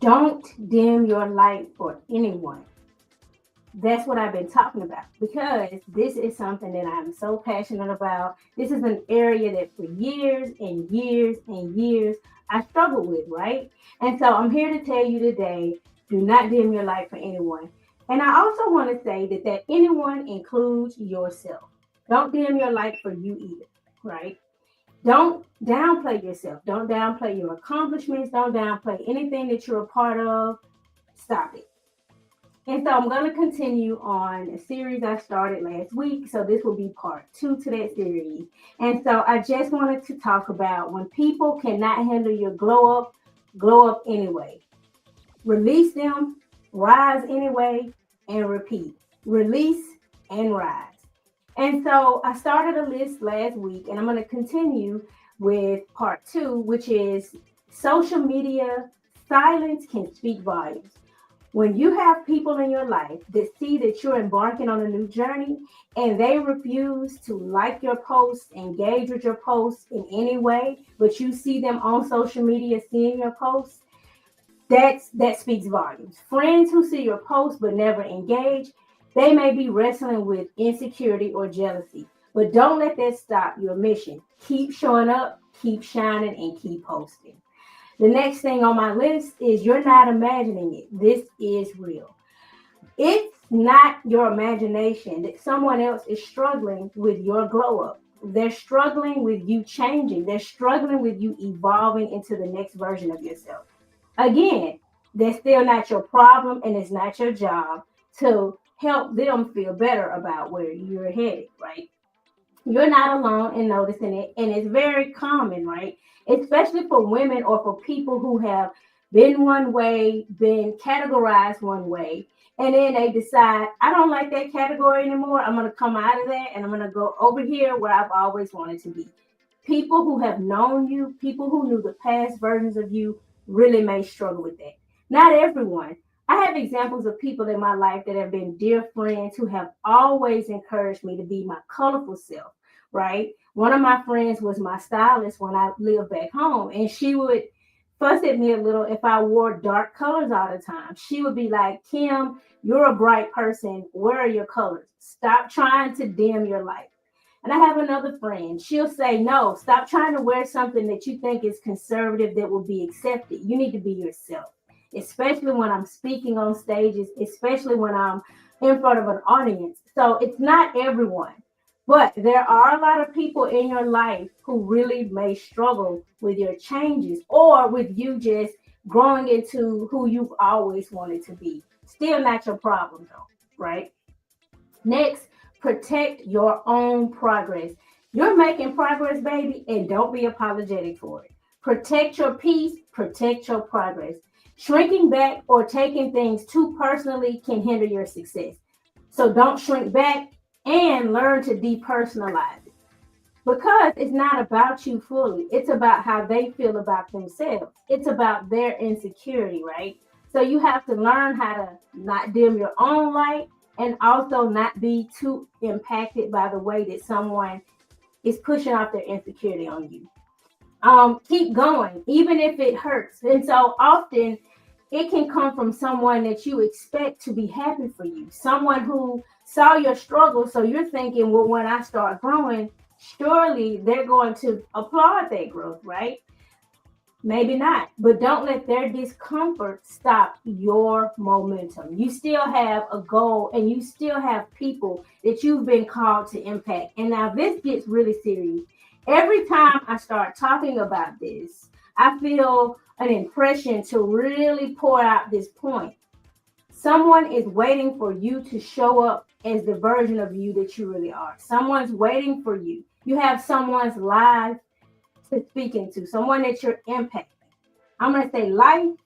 Don't dim your light for anyone. That's what I've been talking about because this is something that I'm so passionate about. This is an area that for years and years and years I struggled with, right? And so I'm here to tell you today, do not dim your light for anyone. And I also want to say that anyone includes yourself. Don't dim your light for you either, right? Don't downplay yourself. Don't downplay your accomplishments. Don't downplay anything that you're a part of. Stop it. And so I'm going to continue on a series I started last week. So this will be part two to that series. And so I just wanted to talk about when people cannot handle your glow up anyway. Release them, rise anyway, and repeat. Release and rise. And so I started a list last week, and I'm going to continue with part two, which is social media silence can speak volumes. When you have people in your life that see that you're embarking on a new journey and they refuse to like your posts, engage with your posts in any way, but you see them on social media seeing your posts, that speaks volumes. Friends who see your posts but never engage, they may be wrestling with insecurity or jealousy. But don't let that stop your mission. Keep showing up, keep shining, and keep posting. The next thing on my list is you're not imagining it. This is real. It's not your imagination that someone else is struggling with your glow up. They're struggling with you changing. They're struggling with you evolving into the next version of yourself. Again, that's still not your problem and it's not your job to help them feel better about where you're headed, right? You're not alone in noticing it, and it's very common, right? Especially for women or for people who have been one way, been categorized one way, and then they decide, I don't like that category anymore. I'm going to come out of that and I'm going to go over here where I've always wanted to be. People who have known you, people who knew the past versions of you, really may struggle with that. Not everyone. I have examples of people in my life that have been dear friends who have always encouraged me to be my colorful self, right? One of my friends was my stylist when I lived back home, and she would fuss at me a little if I wore dark colors all the time. She would be like, Kim, you're a bright person. Where are your colors? Stop trying to dim your light. And I have another friend. She'll say, no, stop trying to wear something that you think is conservative that will be accepted. You need to be yourself, especially when I'm speaking on stages, especially when I'm in front of an audience. So it's not everyone, but there are a lot of people in your life who really may struggle with your changes or with you just growing into who you've always wanted to be. Still not your problem, though, right? Next, protect your own progress. You're making progress, baby, and don't be apologetic for it. Protect your peace, protect your progress. Shrinking back or taking things too personally can hinder your success. So don't shrink back and learn to depersonalize it because it's not about you fully. It's about how they feel about themselves. It's about their insecurity, right? So you have to learn how to not dim your own light and also not be too impacted by the way that someone is pushing off their insecurity on you. Keep going, even if it hurts. And so often it can come from someone that you expect to be happy for you, someone who saw your struggle. So you're thinking, well, when I start growing, surely they're going to applaud that growth, right? Maybe not, but don't let their discomfort stop your momentum. You still have a goal and you still have people that you've been called to impact. And now this gets really serious. Every time I start talking about this, I feel an impression to really pour out this point. Someone is waiting for you to show up as the version of you that you really are. Someone's waiting for you. You have someone's life to speak into, someone that you're impacting. I'm going to say life,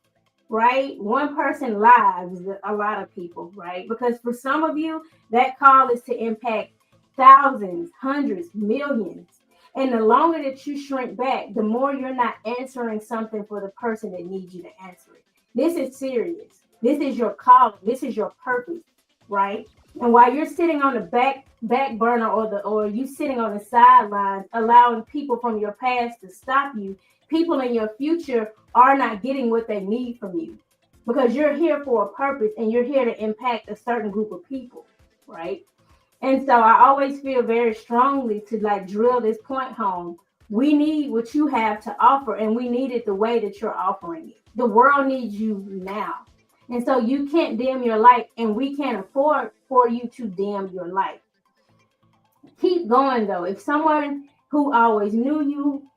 right? One person lives a lot of people, right? Because for some of you, that call is to impact thousands, hundreds, millions. And the longer that you shrink back, the more you're not answering something for the person that needs you to answer it. This is serious. This is your calling. This is your purpose, right? And while you're sitting on the back burner, or you sitting on the sidelines, allowing people from your past to stop you, people in your future are not getting what they need from you, because you're here for a purpose and you're here to impact a certain group of people, right? And so I always feel very strongly to like drill this point home. We need what you have to offer, and we need it the way that you're offering it. The world needs you now. And so you can't dim your light, and we can't afford for you to dim your light. Keep going though. If someone who always knew you,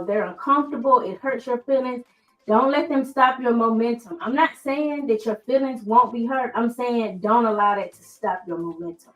they're uncomfortable, it hurts your feelings, don't let them stop your momentum. I'm not saying that your feelings won't be hurt. I'm saying don't allow that to stop your momentum.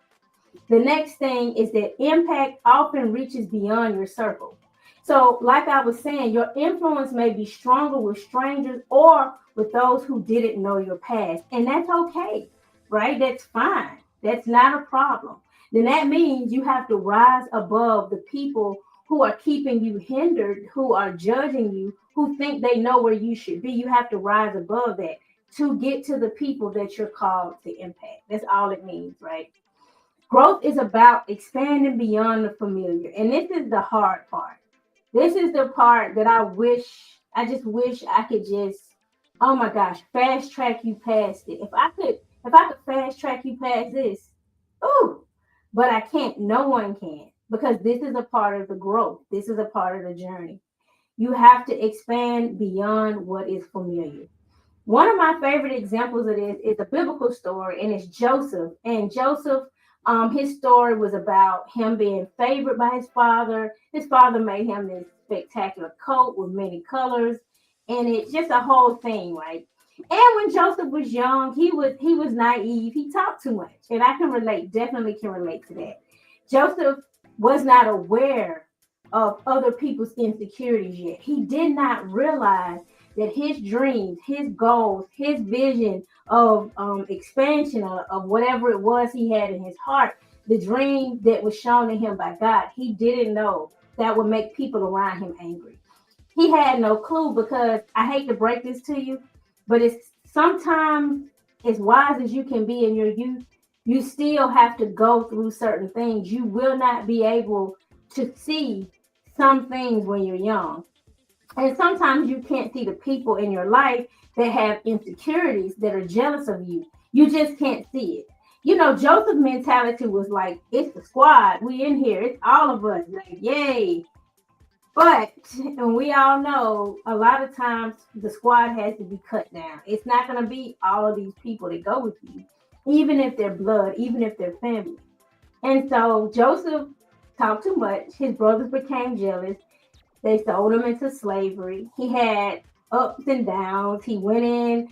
The next thing is that impact often reaches beyond your circle. So, like I was saying, your influence may be stronger with strangers or with those who didn't know your past. And that's okay, right? That's fine. That's not a problem. Then that means you have to rise above the people who are keeping you hindered, who are judging you, who think they know where you should be. You have to rise above that to get to the people that you're called to impact. That's all it means, right? Growth is about expanding beyond the familiar. And this is the hard part. This is the part that I just wish I could just, oh my gosh, fast track you past it. If I could fast track you past this, ooh, but I can't. No one can, because this is a part of the growth. This is a part of the journey. You have to expand beyond what is familiar. One of my favorite examples of this is a biblical story, and it's Joseph. And Joseph, his story was about him being favored by his father. His father made him this spectacular coat with many colors, and it's just a whole thing, right? And when Joseph was young, he was naive. He talked too much, and I can relate. Definitely can relate to that. Joseph was not aware of other people's insecurities yet. He did not realize that his dreams, his goals, his vision of expansion of whatever it was he had in his heart, the dream that was shown to him by God, he didn't know that would make people around him angry. He had no clue, because I hate to break this to you, but it's sometimes, as wise as you can be in your youth, you still have to go through certain things. You will not be able to see some things when you're young. And sometimes you can't see the people in your life that have insecurities, that are jealous of you. You just can't see it. Joseph's mentality was like, it's the squad. We in here. It's all of us. Like, yay. But, and we all know, a lot of times the squad has to be cut down. It's not going to be all of these people that go with you, even if they're blood, even if they're family. And so Joseph talked too much. His brothers became jealous. They sold him into slavery. He had ups and downs. He went in.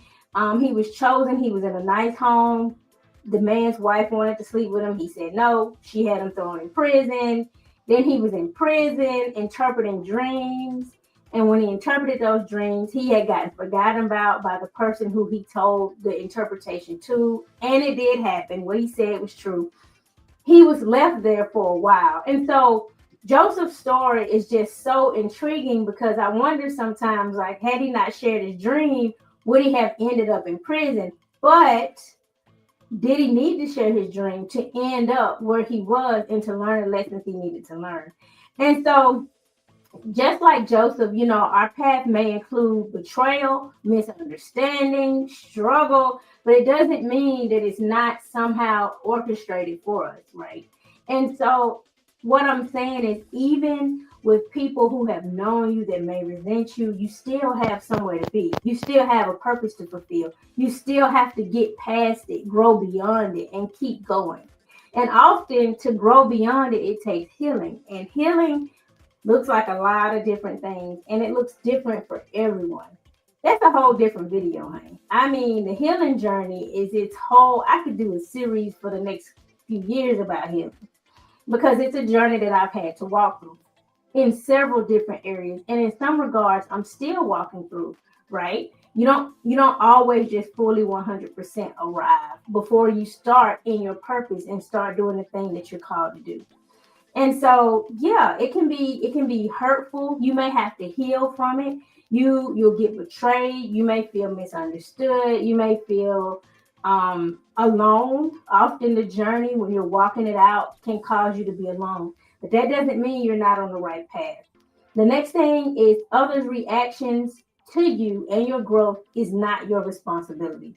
He was chosen. He was in a nice home. The man's wife wanted to sleep with him. He said no. She had him thrown in prison. Then he was in prison interpreting dreams. And when he interpreted those dreams, he had gotten forgotten about by the person who he told the interpretation to. And it did happen. What he said was true. He was left there for a while. And so Joseph's story is just so intriguing, because I wonder sometimes, like, had he not shared his dream, would he have ended up in prison? But did he need to share his dream to end up where he was and to learn the lessons he needed to learn? And so, just like Joseph, our path may include betrayal, misunderstanding, struggle, but it doesn't mean that it's not somehow orchestrated for us, right? And so, what I'm saying is, even with people who have known you that may resent you, you still have somewhere to be. You still have a purpose to fulfill. You still have to get past it, grow beyond it, and keep going. And often, to grow beyond it, it takes healing. And healing looks like a lot of different things, and it looks different for everyone. That's a whole different video, honey. I mean, the healing journey is its whole, I could do a series for the next few years about healing, because it's a journey that I've had to walk through in several different areas. And in some regards, I'm still walking through, right? You don't always just fully 100% arrive before you start in your purpose and start doing the thing that you're called to do. And so, yeah, it can be hurtful. You may have to heal from it. You'll get betrayed. You may feel misunderstood. You may feel alone. Often the journey when you're walking it out can cause you to be alone, but that doesn't mean you're not on the right path. The next thing is others' reactions to you and your growth is not your responsibility.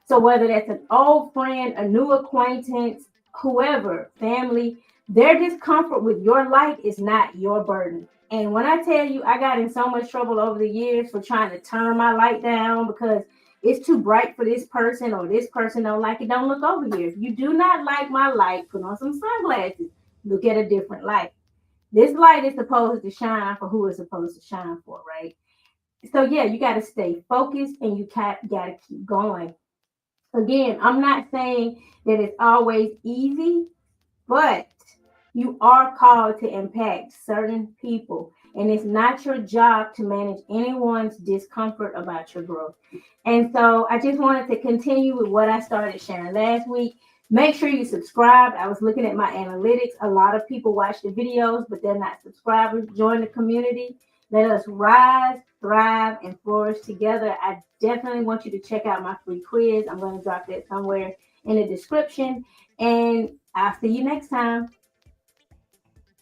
So whether that's an old friend, a new acquaintance, whoever, family, their discomfort with your light is not your burden. And when I tell you, I got in so much trouble over the years for trying to turn my light down because it's too bright for this person or this person don't like it. Don't look over here. If you do not like my light, put on some sunglasses. Look at a different light. This light is supposed to shine for who it's supposed to shine for, right? So yeah, you got to stay focused and you got to keep going. Again, I'm not saying that it's always easy, but you are called to impact certain people, and it's not your job to manage anyone's discomfort about your growth. And so I just wanted to continue with what I started sharing last week. Make sure you subscribe. I was looking at my analytics. A lot of people watch the videos, but they're not subscribers. Join the community. Let us rise, thrive, and flourish together. I definitely want you to check out my free quiz. I'm going to drop that somewhere in the description. And I'll see you next time.